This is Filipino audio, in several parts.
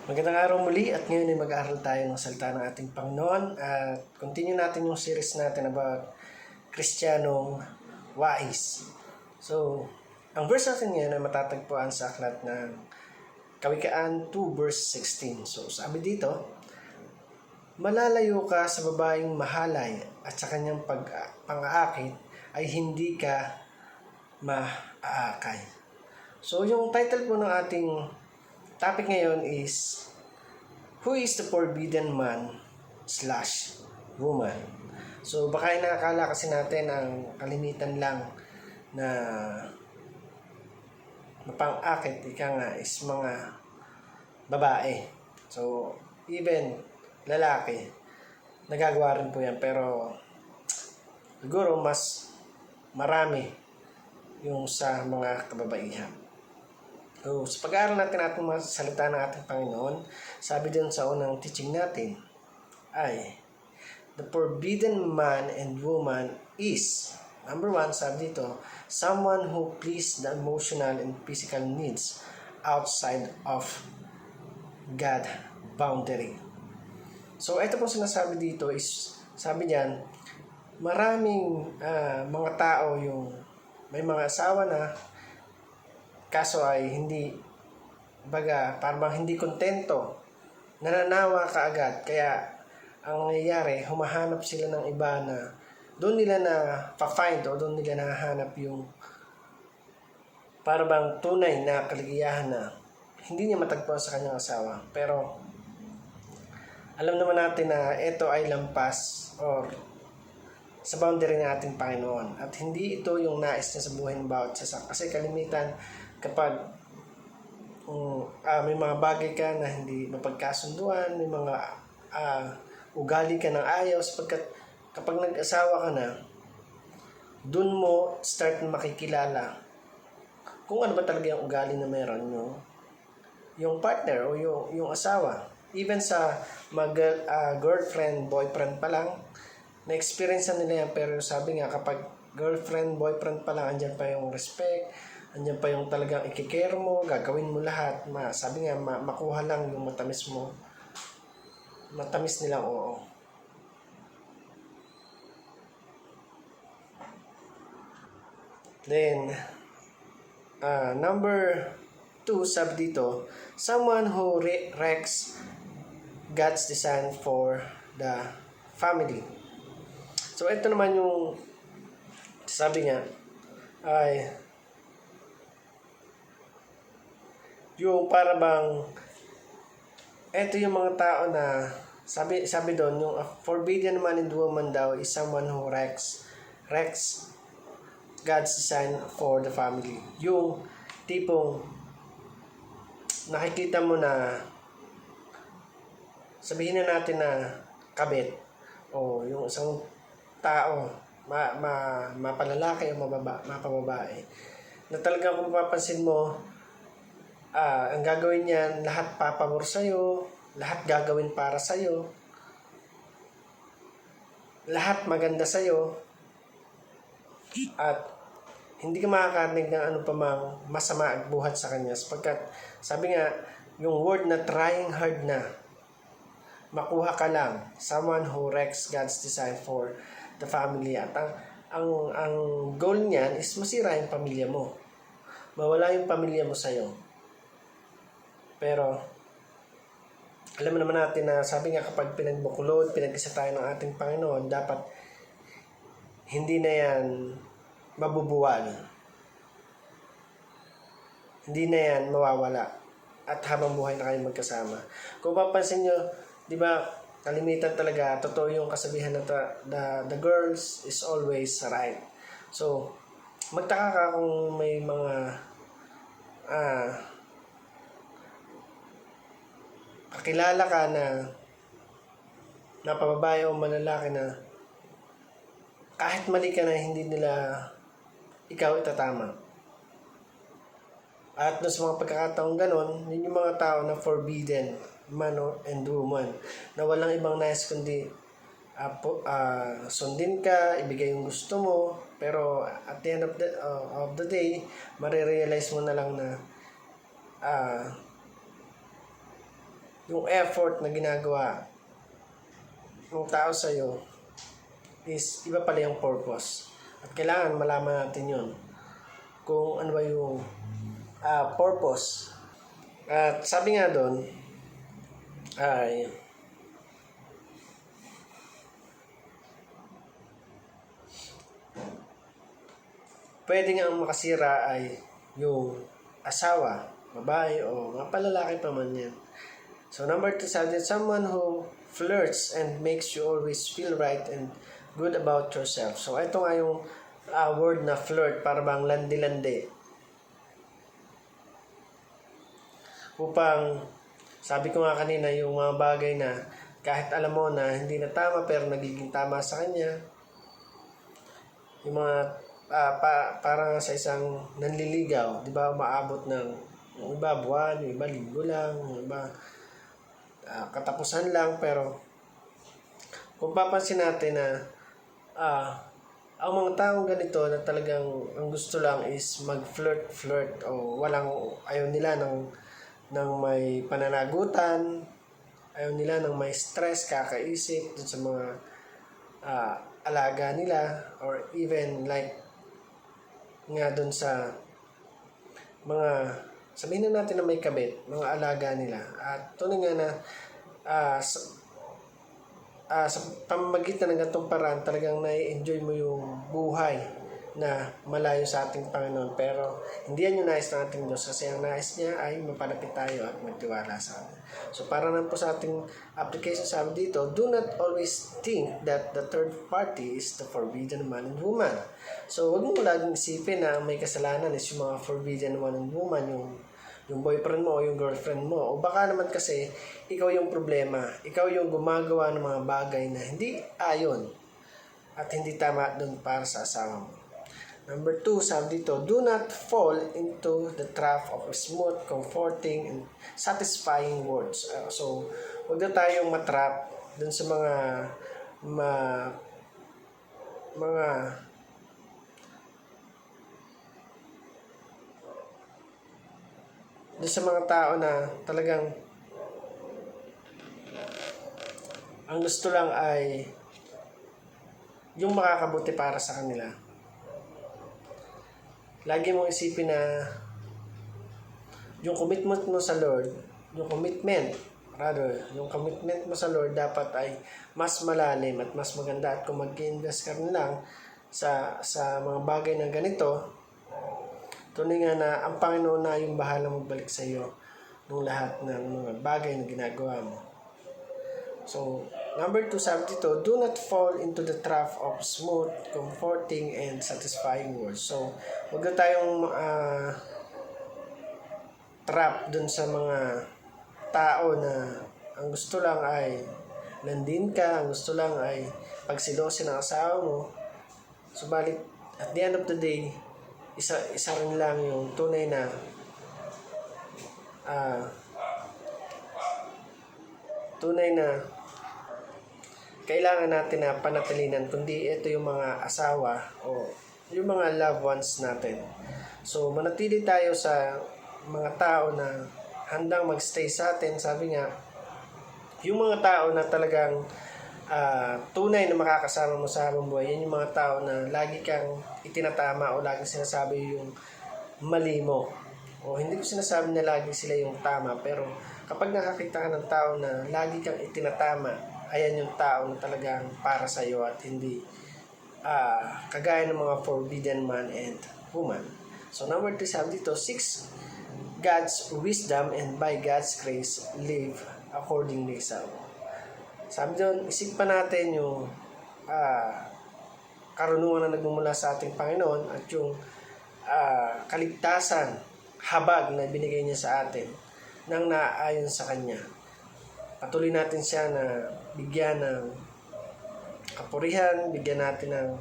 Magandang araw muli at ngayon ay mag-aaral tayo ng salita ng ating Panginoon at continue natin yung series natin about Kristiyanong wais. So, ang verse natin ngayon ay matatagpuan sa aklat ng Kawikaan 2 verse 16. So, sabi dito, malalayo ka sa babaeng mahalay at sa kanyang pang-aakit ay hindi ka maaakay. So, yung title po ng ating topic ngayon is who is the forbidden man/woman? So baka nakakala kasi natin ang kalimitan lang na mapang-akit ika nga is mga babae. So even lalaki nagagawa rin po yan, pero siguro mas marami yung sa mga kababaihan. So, sa pag-aaral natin ating mga salita ng ating Panginoon, sabi din sa unang teaching natin ay the forbidden man and woman is, number 1, sabi dito, someone who please the emotional and physical needs outside of God boundary. So, ito pong sinasabi dito is, sabi niyan, maraming mga tao yung may mga asawa na kaso ay hindi, parang hindi kontento, nananawa kaagad. Kaya ang nangyayari, humahanap sila ng iba na doon nila na pa-find o doon nila nahahanap yung parang tunay na kaligayahan na hindi niya matagpuan sa kanyang asawa. Pero alam naman natin na ito ay lampas or sa boundary ng ating Panginoon. At hindi ito yung nais niya sa buhay ng bawat isa. Kasi kalimitan, kapag may mga bagay ka na hindi mapagkasunduan, may mga ugali ka ng ayaw, sapagkat kapag nag-asawa ka na, dun mo start na makikilala kung ano ba talaga yung ugali na meron yung partner o yung asawa. Even sa girlfriend, boyfriend pa lang, na-experience nila yan, pero sabi nga kapag girlfriend, boyfriend pa lang, andyan pa yung respect, andyan pa yung talagang ikikare mo, gagawin mo lahat. Sabi nga, makuha lang yung matamis mo. Matamis nilang oo. Then, number 2, sabi dito, someone who wrecks God's design for the family. So, ito naman yung sabi niya, ay yung para bang eto yung mga tao na sabi doon, yung forbidden man and woman daw is someone who wrecks God's design for the family. Yung tipong nakikita mo na sabihin na natin na kabit o yung isang tao mapalalaki o mapababae na talagang kung mapapansin mo, ang gagawin niyan, lahat papabor sa'yo, lahat gagawin para sa'yo, lahat maganda sa'yo, at hindi ka makakarinig ng ano pa mang masama at buhat sa kanya. Sapagkat, sabi nga, yung word na trying hard na, makuha ka lang, someone who wrecks God's design for the family. At ang goal niyan is masira yung pamilya mo. Mawala yung pamilya mo sa'yo. Pero, alam naman natin na sabi nga kapag pinagbuklod, pinag-isa tayo ng ating Panginoon, dapat hindi na yan mabubuwal. Hindi na yan mawawala. At habang buhay na kayo magkasama. Kung papansin nyo, di ba, kalimitan talaga, totoo yung kasabihan na the girls is always right. So, magtaka ka kung may mga kakilala ka na napababae o malalaki na kahit mali ka na hindi nila ikaw itatama. At doon sa mga pagkakataong ganon, yun yung mga tao na forbidden man and woman na walang ibang nais kundi sundin ka, ibigay yung gusto mo, pero at the end of the day, marirealize mo na lang na yung effort na ginagawa ng tao sa'yo is iba pala yung purpose. At kailangan malaman natin yun. Kung ano ba yung purpose. At sabi nga doon, ay pwede nga ang makasira ay yung asawa, babae, o mga palalaki pa man yan. So number 2, sabi someone who flirts and makes you always feel right and good about yourself. So ito nga yung word na flirt, para bang landi-landi. Upang, sabi ko nga kanina, yung mga bagay na kahit alam mo na hindi na tama pero nagiging tama sa kanya. Yung mga parang sa isang nanliligaw, di ba, umaabot ng yung iba buwan, yung iba linggo lang, yung iba katapusan lang, pero kung papansin natin na ang mga taong ganito na talagang ang gusto lang is mag-flirt o ayaw nila ng may pananagutan, ayaw nila ng may stress, kakaisip dun sa mga alaga nila, or even like nga dun sa mga, sabihin na natin na may kabit, mga alaga nila. At tunay nga na sa pamamagitan ng ganitong paraan, talagang nai-enjoy mo yung buhay na malayo sa ating Panginoon. Pero hindi yan yung nais ng ating Diyos, kasi ang nais niya ay mapalapit tayo at magtiwala sa Kanya. So para naman po sa ating application, sabi dito, do not always think that the third party is the forbidden man and woman. So huwag mo laging isipin na may kasalanan is yung mga forbidden man and woman, yung boyfriend mo o yung girlfriend mo. O baka naman kasi ikaw yung problema, ikaw yung gumagawa ng mga bagay na hindi ayon at hindi tama dun para sa asawa mo. Number 2, sabi dito, do not fall into the trap of smooth, comforting, and satisfying words. So, huwag na tayong matrap dun sa mga tao na talagang ang gusto lang ay yung makakabuti para sa kanila. Lagi mong isipin na yung commitment mo sa Lord, yung commitment mo sa Lord dapat ay mas malalim at mas maganda. At kung mag-invest ka rin lang sa mga bagay na ganito, tunay nga na ang Panginoon na yung bahala magbalik sa iyo ng lahat ng mga bagay na ginagawa mo. So, number 2, sabi dito, do not fall into the trap of smooth, comforting, and satisfying words. So, huwag na tayong trap dun sa mga tao na ang gusto lang ay landin ka, ang gusto lang ay pagsilosin ng asawa mo. Subalit, at the end of the day, isa rin lang yung tunay na kailangan natin na panatilinan, kundi ito yung mga asawa o yung mga loved ones natin. So, manatili tayo sa mga tao na handang magstay sa atin. Sabi nga, yung mga tao na talagang tunay na makakasama mo sa habang buhay, yan yung mga tao na lagi kang itinatama o lagi sinasabi yung mali mo. O hindi ko sinasabi na lagi sila yung tama, pero kapag nakakita ka ng tao na lagi kang itinatama, ayan yung tao na talagang para sa iyo at hindi kagaya ng mga forbidden man and woman. So number 3, sabi dito, 6, God's wisdom and by God's grace live accordingly. Sabi doon, isipan natin yung karunungan na nagmumula sa ating Panginoon at yung kaligtasan, habag na binigay niya sa atin nang naaayon sa Kanya. Patuloy natin siya na bigyan ng kapurihan, bigyan natin ng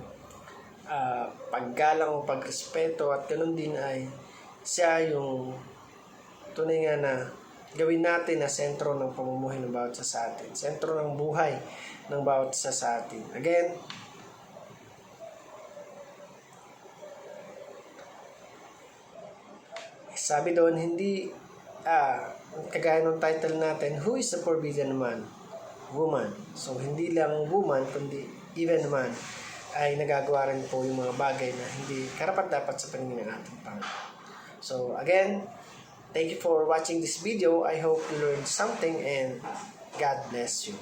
paggalang o pagrespeto, at ganun din ay siya yung tunay nga na gawin natin na sentro ng pamumuhay ng bawat isa sa atin, sentro ng buhay ng bawat isa sa atin. Again, sabi doon, hindi kagaya ng title natin, who is the forbidden man? Woman. So, hindi lang woman, kundi even man ay nagagawa rin po yung mga bagay na hindi karapat-dapat sa paningin ng ating Panginoon. So, again, thank you for watching this video. I hope you learned something and God bless you.